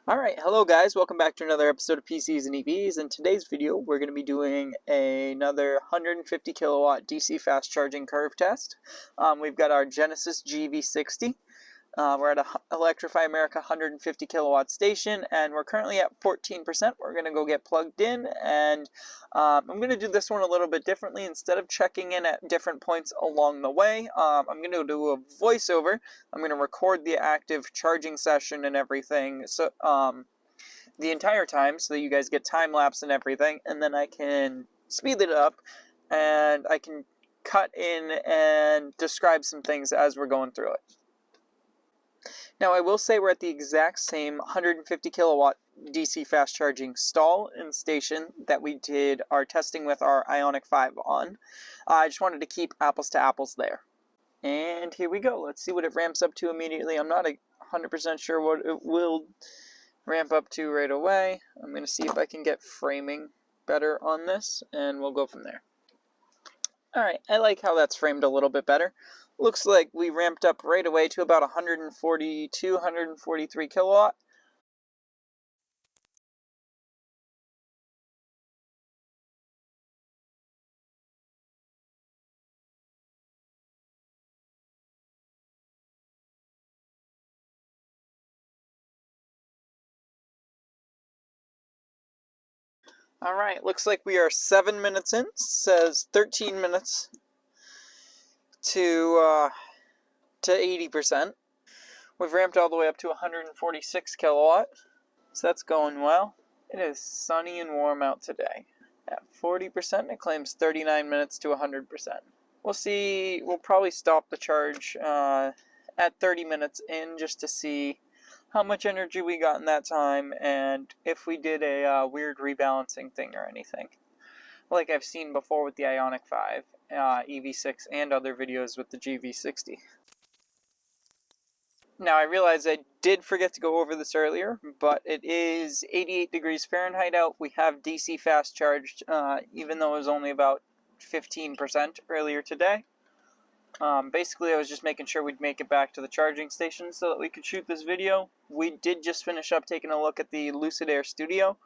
Alright, hello guys, welcome back to another episode of PCs and EVs. In today's video, we're going to be doing another 150 kilowatt DC fast charging curve test. We've got our Genesis GV60. We're at a Electrify America 150 kilowatt station, and we're currently at 14%. We're going to go get plugged in, and I'm going to do this one a little bit differently. Instead of checking in at different points along the way, I'm going to do a voiceover. I'm going to record the active charging session and everything, so the entire time, so that you guys get time lapse and everything, and then I can speed it up, and I can cut in and describe some things as we're going through it. Now, I will say we're at the exact same 150 kilowatt DC fast charging stall and station that we did our testing with our Ioniq 5 on. I just wanted to keep apples to apples there. And here we go. Let's see what it ramps up to immediately. I'm not 100% sure what it will ramp up to right away. I'm going to see if I can get framing better on this, and we'll go from there. Alright, I like how that's framed a little bit better. Looks like we ramped up right away to about 142, 143 kilowatt. Alright, looks like we are 7 minutes in. It says 13 minutes to 80%. We've ramped all the way up to 146 kilowatt. So that's going well. It is sunny and warm out today. At 40%, it claims 39 minutes to 100%. We'll see, we'll probably stop the charge at 30 minutes in just to see how much energy we got in that time and if we did a weird rebalancing thing or anything. Like I've seen before with the Ioniq 5, EV6, and other videos with the GV60. Now, I realize I did forget to go over this earlier, but it is 88 degrees Fahrenheit out. We have DC fast charged, even though it was only about 15% earlier today. Basically, I was just making sure we'd make it back to the charging station so that we could shoot this video. We did just finish up taking a look at the Lucid Air Studio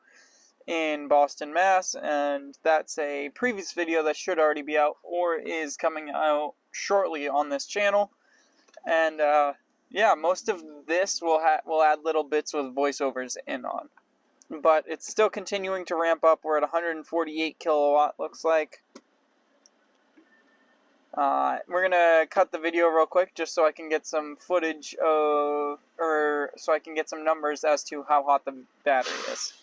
in Boston, Mass, and that's a previous video that should already be out or is coming out shortly on this channel. And, yeah, most of this will add little bits with voiceovers in on. But it's still continuing to ramp up. We're at 148 kilowatt, looks like. We're going to cut the video real quick just so I can get some footage of, or so I can get some numbers as to how hot the battery is.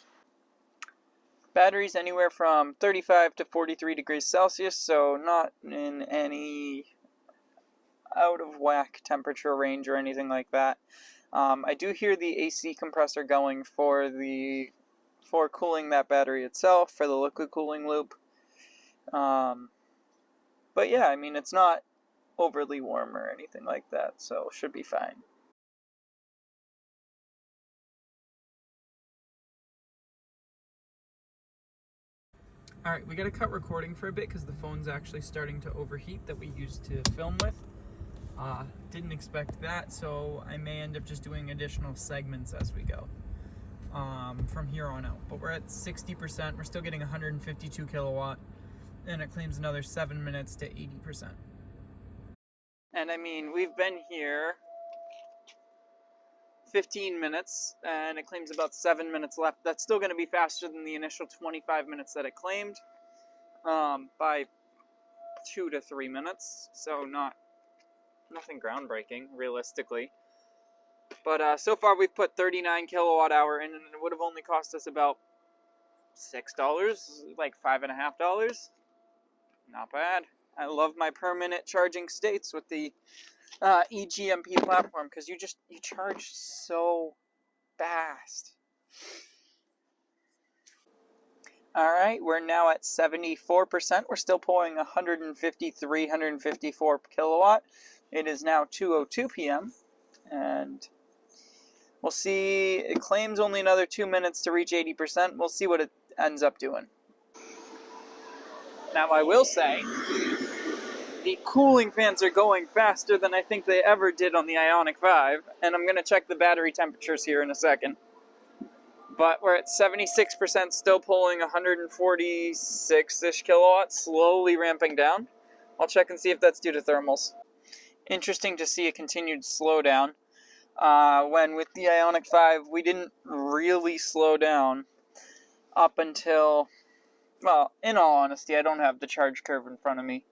Battery's anywhere from 35 to 43 degrees Celsius, so not in any out of whack temperature range or anything like that. I do hear the AC compressor going for cooling that battery itself, for the liquid cooling loop. But yeah, I mean, it's not overly warm or anything like that, so should be fine. Alright, we gotta cut recording for a bit because the phone's actually starting to overheat that we used to film with. Didn't expect that, so I may end up just doing additional segments as we go from here on out. But we're at 60%, we're still getting 152 kilowatt, and it claims another 7 minutes to 80%. And I mean, we've been here 15 minutes, and it claims about 7 minutes left. That's still going to be faster than the initial 25 minutes that it claimed, by 2 to 3 minutes, so nothing groundbreaking, realistically. But so far we've put 39 kilowatt hour in, and it would have only cost us about $6, like $5.50. Not bad. I love my per minute charging states with the eGMP platform, because you charge so fast. Alright, we're now at 74%. We're still pulling 153, 154 kilowatt. It is now 2:02 p.m. and we'll see. It claims only another 2 minutes to reach 80%. We'll see what it ends up doing. Now, I will say, the cooling fans are going faster than I think they ever did on the Ioniq 5, and I'm going to check the battery temperatures here in a second. But we're at 76%, still pulling 146-ish kilowatts, slowly ramping down. I'll check and see if that's due to thermals. Interesting to see a continued slowdown. When with the Ioniq 5, we didn't really slow down up until, well, in all honesty, I don't have the charge curve in front of me.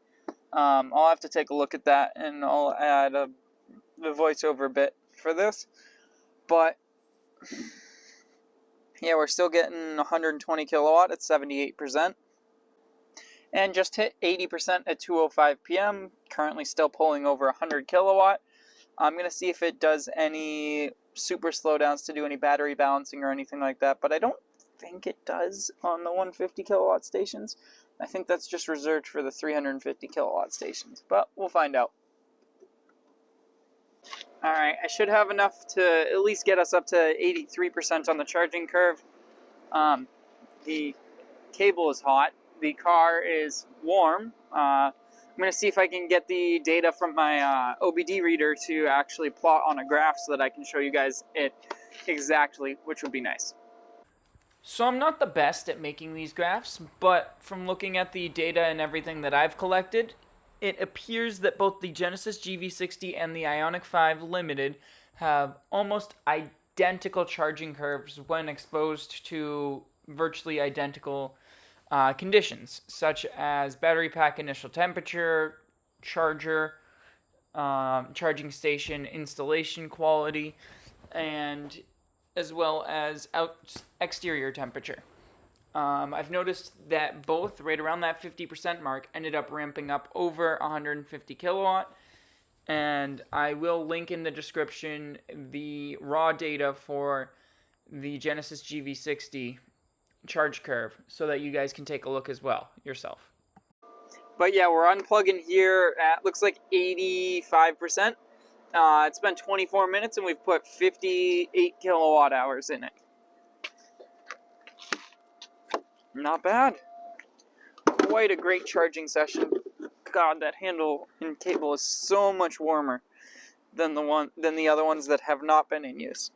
I'll have to take a look at that, and I'll add the voiceover bit for this. But yeah, we're still getting 120 kilowatt at 78%. And just hit 80% at 2:05 p.m. Currently still pulling over 100 kilowatt. I'm going to see if it does any super slowdowns to do any battery balancing or anything like that, but I don't think it does on the 150 kilowatt stations. I think that's just reserved for the 350 kilowatt stations, but we'll find out. Alright, I should have enough to at least get us up to 83% on the charging curve. The cable is hot. The car is warm. I'm going to see if I can get the data from my OBD reader to actually plot on a graph so that I can show you guys it exactly, which would be nice. So I'm not the best at making these graphs, but from looking at the data and everything that I've collected, it appears that both the Genesis GV60 and the Ioniq 5 Limited have almost identical charging curves when exposed to virtually identical conditions, such as battery pack initial temperature, charger, charging station installation quality, and as well as exterior temperature. I've noticed that both, right around that 50% mark, ended up ramping up over 150 kilowatt. And I will link in the description the raw data for the Genesis GV60 charge curve so that you guys can take a look as well yourself. But yeah, we're unplugging here at, looks like 85%. It's been 24 minutes and we've put 58 kilowatt hours in it. Not bad. Quite a great charging session. God, that handle and cable is so much warmer than the other ones that have not been in use.